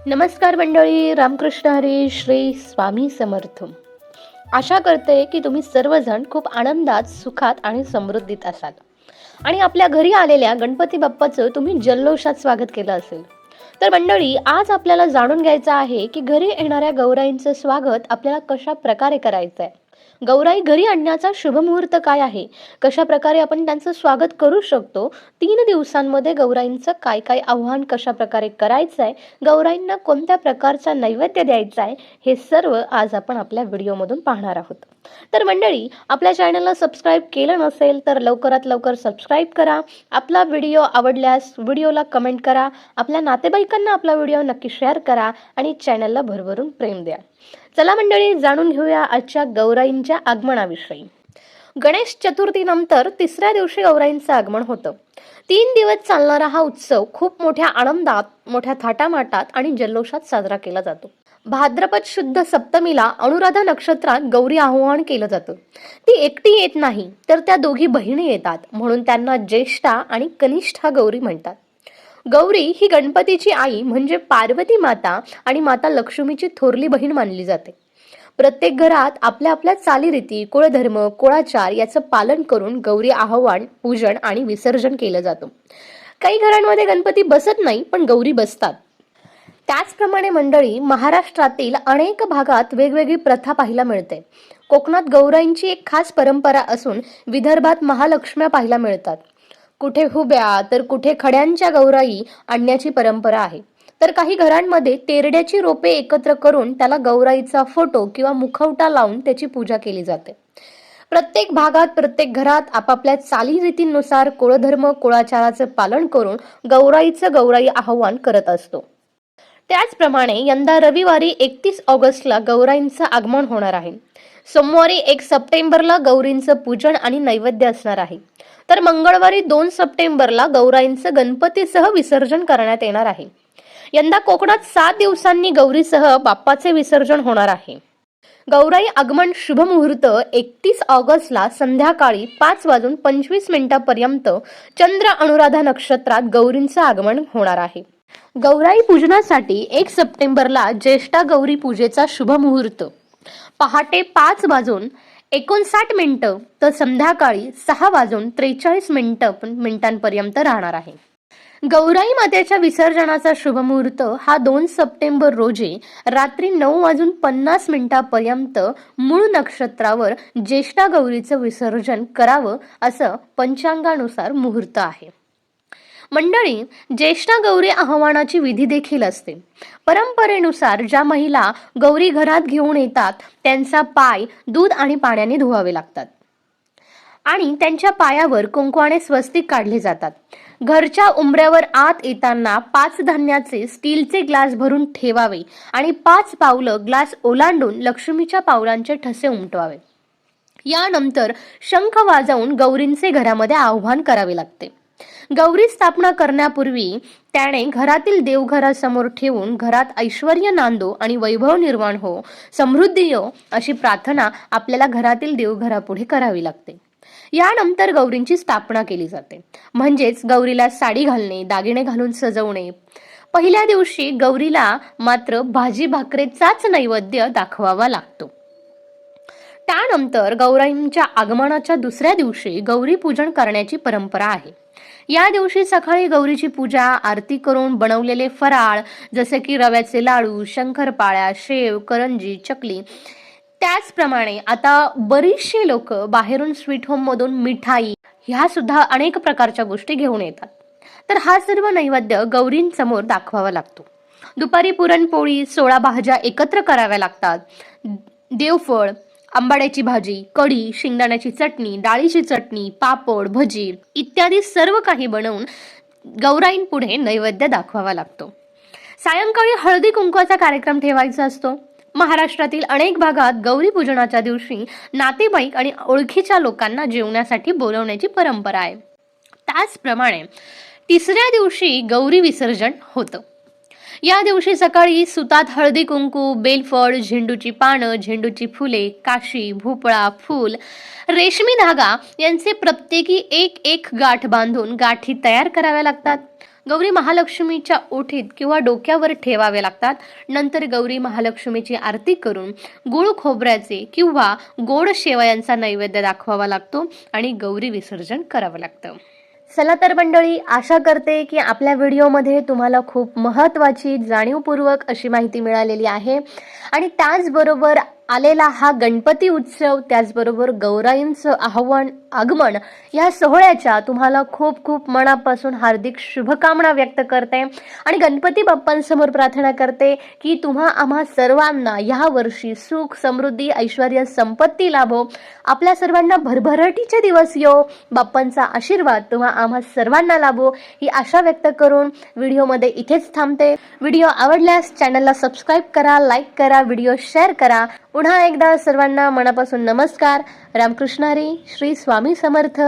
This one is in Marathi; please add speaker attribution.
Speaker 1: नमस्कार मंडळी, रामकृष्ण हरी, श्री स्वामी समर्थ. आशा करते की तुम्ही सर्वजण खूप आनंदात, सुखात आणि समृद्धीत असाल आणि आपल्या घरी आलेल्या गणपती बाप्पाचं तुम्ही जल्लोषात स्वागत केलं असेल. तर मंडळी, आज आपल्याला जाणून घ्यायचं आहे की घरी येणाऱ्या गौराईंचं स्वागत आपल्याला कशा प्रकारे करायचं आहे. गौराई घरी आणण्याचा शुभ मुहूर्त काय आहे, कशा प्रकारे आपण त्यांचं स्वागत करू शकतो, 3 दिवसांमध्ये गौराईंचं काय काय आव्हान कशा प्रकारे करायचं आहे, गौराईंना कोणत्या प्रकारचा नैवेद्य द्यायचा आहे, हे सर्व आज आपण आपल्या व्हिडिओमधून पाहणार आहोत. तर मंडळी, आपल्या चॅनलला सबस्क्राईब केलं नसेल तर लवकरात लवकर सबस्क्राईब करा. आपला व्हिडिओ आवडल्यास व्हिडिओला कमेंट करा. आपल्या नातेवाईकांना आपला व्हिडिओ नक्की शेअर करा आणि चॅनलला भरभरून प्रेम द्या. चला मंडळी, जाणून घेऊया आजच्या गौराईंच्या आगमनाविषयी. गणेश चतुर्थीनंतर 3ऱ्या दिवशी गौराईंचं आगमन होतं. 3 दिवस चालणारा हा उत्सव खूप मोठ्या आनंदात, मोठ्या थाटामाटात आणि जल्लोषात साजरा केला जातो. भाद्रपद शुद्ध सप्तमीला अनुराधा नक्षत्रात गौरी आवाहन केलं जातं. ती एकटी येत नाही, तर त्या दोघी बहिणी येतात, म्हणून त्यांना ज्येष्ठा आणि कनिष्ठा गौरी म्हणतात. गौरी ही गणपतीची आई म्हणजे पार्वती माता आणि माता लक्ष्मीची थोरली बहीण मानली जाते. प्रत्येक घरात आपल्या आपल्या चालीरीती, कुळधर्म, कुळाचार याचं पालन करून गौरी आवाहन, पूजन आणि विसर्जन केलं जातं. काही घरांमध्ये गणपती बसत नाही, पण गौरी बसतात. त्याचप्रमाणे मंडळी, महाराष्ट्रातील अनेक भागात वेगवेगळी प्रथा पाहायला मिळते. कोकणात गौराईंची एक खास परंपरा असून विदर्भात महालक्ष्म्या पाहायला मिळतात. कुठे हुब्या तर कुठे खड्यांच्या गौराई आणण्याची परंपरा आहे. तर काही घरांमध्ये तेरड्याची रोपे एकत्र करून त्याला गौराईचा फोटो किंवा मुखवटा लावून त्याची पूजा केली जाते. प्रत्येक भागात, प्रत्येक घरात आपापल्या चालीरीतींनुसार कुळधर्म, कुळाचाराचं पालन करून गौराई आवाहन करत असतो. त्याचप्रमाणे यंदा रविवारी 31 ऑगस्टला गौराईंचं आगमन होणार आहे. सोमवारी 1 सप्टेंबरला गौरींचं पूजन आणि नैवेद्य असणार आहे. तर मंगळवारी 2 सप्टेंबरला गौराईंचं गणपतीसह विसर्जन करण्यात येणार आहे. यंदा कोकणात 7 दिवसांनी गौरीसह बाप्पाचे विसर्जन होणार आहे. गौराई आगमन शुभ मुहूर्त 31 ऑगस्टला संध्याकाळी 5:25 चंद्र अनुराधा नक्षत्रात गौरींचं आगमन होणार आहे. गौराई पूजनासाठी 1 सप्टेंबरला ज्येष्ठा गौरी पूजेचा शुभ मुहूर्त पहाटे 5:59 तर संध्याकाळी 6:43 राहणार आहे. गौराई मातेच्या विसर्जनाचा शुभ मुहूर्त हा 2 सप्टेंबर रोजी रात्री 9:50 मूळ नक्षत्रावर ज्येष्ठा गौरीचं विसर्जन करावं असं पंचांगानुसार मुहूर्त आहे. मंडळी, ज्येष्ठा गौरी आवाहनाची विधी देखील असते. परंपरेनुसार ज्या महिला गौरी घरात घेऊन येतात त्यांचा पाय दूध आणि पाण्याने धुवावे लागतात आणि त्यांच्या पायावर कुंकवाने स्वस्तिक काढले जातात. घरच्या उंबऱ्यावर आत येताना 5 धान्याचे स्टीलचे ग्लास भरून ठेवावे आणि 5 पावलं ग्लास ओलांडून लक्ष्मीच्या पावलांचे ठसे उमटवावे. यानंतर शंख वाजवून गौरींचे घरामध्ये आवाहन करावे लागते. गौरी स्थापना करण्यापूर्वी त्याने घरातील देवघरासमोर ठेवून घरात ऐश्वर्य नांदो आणि वैभव निर्माण हो, समृद्धी यो अशी प्रार्थना आपल्याला घरातील देवघरापुढे करावी लागते. यानंतर गौरींची स्थापना केली जाते. म्हणजेच गौरीला साडी घालणे, दागिने घालून सजवणे. पहिल्या दिवशी गौरीला मात्र भाजी भाकरेचाच नैवेद्य दाखवावा लागतो. त्यानंतर गौराईंच्या आगमनाच्या 2ऱ्या दिवशी गौरी पूजन करण्याची परंपरा आहे. या दिवशी सकाळी गौरीची पूजा, आरती करून बनवलेले फराळ जसे की रव्याचे लाडू, शंकरपाळ्या, शेव, करंजी, चकली. त्याचप्रमाणे आता बरीचशी लोक बाहेरून स्वीट होम मधून मिठाई ह्या सुद्धा अनेक प्रकारच्या गोष्टी घेऊन येतात. तर हा सर्व नैवेद्य गौरींसमोर दाखवावा लागतो. दुपारी पुरणपोळी, 16 भाज्या एकत्र कराव्या लागतात. देवफळ, आंबाड्याची भाजी, कढी, शेंगदाण्याची चटणी, डाळीची चटणी, पापड, भजी इत्यादी सर्व काही बनवून गौराईंपुढे नैवेद्य दाखवावा लागतो. सायंकाळी हळदी कुंकवाचा कार्यक्रम ठेवायचा असतो. महाराष्ट्रातील अनेक भागात गौरी पूजनाच्या दिवशी नातेवाईक आणि ओळखीच्या लोकांना जेवण्यासाठी बोलवण्याची परंपरा आहे. त्याचप्रमाणे 3ऱ्या दिवशी गौरी विसर्जन होतं. या दिवशी सकाळी सुतात हळदी कुंकू, बेलफळ, झेंडूची पानं, झेंडूची फुले, काशी, भोपळा, फूल, रेशमी धागा यांचे प्रत्येकी 1-1 गाठ बांधून गाठी तयार कराव्या लागतात. गौरी महालक्ष्मीच्या ओठीत किंवा डोक्यावर ठेवावे लागतात. नंतर गौरी महालक्ष्मीची आरती करून गुळ खोबऱ्याचे किंवा गोड शेवयांचा नैवेद्य दाखवावा लागतो आणि गौरी विसर्जन करावं लागतं. चला तर मंडळी, आशा करते की आपल्या व्हिडिओमध्ये तुम्हाला खूप महत्त्वाची जाणीवपूर्वक अशी माहिती मिळालेली आहे आणि त्याचबरोबर आलेला हा गणपती उत्सव, त्याचबरोबर गौराईंचं आगमन या सोहळ्याच्या तुम्हाला खूप खूप मनापासून हार्दिक शुभकामना व्यक्त करते आणि गणपती बाप्पांसमोर प्रार्थना करते की तुम्हा आम्हा सर्वांना या वर्षी सुख, समृद्धी, ऐश्वर्य, संपत्ती लाभो. आपल्या सर्वांना भरभराटीचे दिवस येवो. बाप्पांचा आशीर्वाद तुम्हा आम्हा सर्वांना लाभो ही आशा व्यक्त करून व्हिडिओमध्ये इथेच थांबते. व्हिडिओ आवडल्यास चॅनलला सबस्क्राईब करा, लाईक करा, व्हिडिओ शेअर करा. पुन्हा एकदा सर्वांना मनापासून नमस्कार. रामकृष्ण हरी. श्री स्वामी समर्थ.